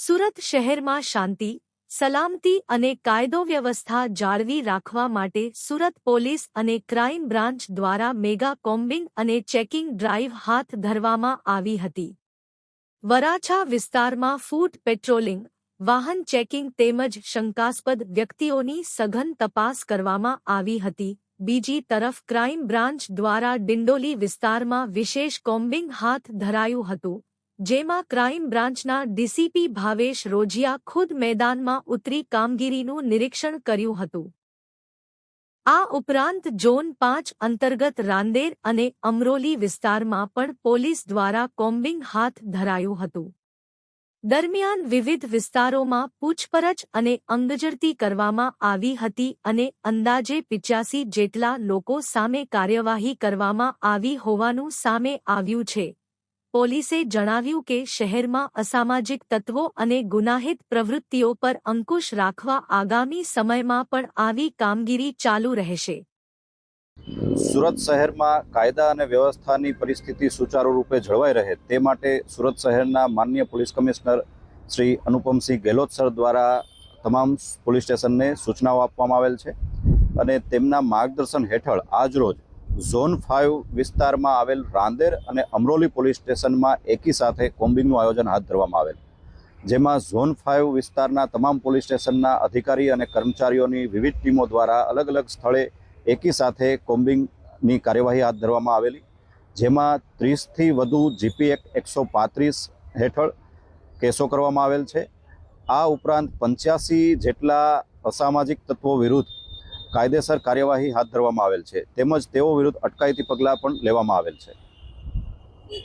સુરત શહેરમાં શાંતિ, સલામતી અને કાયદો વ્યવસ્થા જાળવી રાખવા માટે સુરત પોલીસ અને ક્રાઇમ બ્રાન્ચ દ્વારા મેગા કોમ્બિંગ અને ચેકિંગ ડ્રાઇવ હાથ ધરવામાં આવી હતી. વરાછા વિસ્તારમાં ફૂટ પેટ્રોલિંગ, વાહન ચેકિંગ તેમજ શંકાસ્પદ વ્યક્તિઓની સઘન તપાસ કરવામાં આવી હતી. બીજી તરફ ક્રાઇમ બ્રાન્ચ દ્વારા ડિંડોલી વિસ્તારમાં વિશેષ કોમ્બિંગ હાથ ધરાયું હતું, જેમાં ક્રાઇમ બ્રાન્ચના ડીસીપી ભાવેશ રોજિયા ખુદ મેદાનમાં ઉતરી કામગીરીનું નિરીક્ષણ કર્યું હતું. આ ઉપરાંત ઝોન 5 અંતર્ગત રાંદેર અને અમરોલી વિસ્તારમાં પણ પોલીસ દ્વારા કોમ્બિંગ હાથ ધરાયું હતું. દરમિયાન વિવિધ વિસ્તારોમાં પૂછપરછ અને અંગઝડતી કરવામાં આવી હતી અને અંદાજે 85 જેટલા લોકો સામે કાર્યવાહી કરવામાં આવી હોવાનું સામે આવ્યું છે. પોલીસે જણાવ્યું કે શહેરમાં અસામાજિક તત્વો અને ગુનાહિત પ્રવૃત્તિઓ પર અંકુશ રાખવા આગામી સમયમાં પણ આવી કામગીરી ચાલુ રહેશે. સુરત શહેરમાં કાયદા અને વ્યવસ્થાની પરિસ્થિતિ સુચારુ રૂપે જળવાઈ રહે તે માટે સુરત શહેરના માનનીય police commissioner Shri Anupamsinh Gehlot sir દ્વારા તમામ પોલીસ સ્ટેશનને સૂચનાઓ આપવામાં આવેલ છે અને તેમના માર્ગદર્શન હેઠળ આજરોજ ઝોન 5 વિસ્તારમાં આવેલ રાંદેર અને અમરોલી પોલીસ સ્ટેશનમાં એકી સાથે કોમ્બિંગનું આયોજન હાથ ધરવામાં આવેલ, જેમાં ઝોન 5 વિસ્તારના તમામ પોલીસ સ્ટેશનના અધિકારી અને કર્મચારીઓની વિવિધ ટીમો દ્વારા અલગ અલગ સ્થળે એકી સાથે કોમ્બિંગની કાર્યવાહી હાથ ધરવામાં આવેલી, જેમાં 30થી વધુ જીપી એક્ટ 135 હેઠળ કેસો કરવામાં આવેલ છે. આ ઉપરાંત 85 જેટલા અસામાજિક તત્વો વિરુદ્ધ કાયદેસર કાર્યવાહી હાથ ધરવામાં આવેલ છે તેમજ તેઓ વિરુદ્ધ અટકાયતી પગલાં પણ લેવામાં આવેલ છે.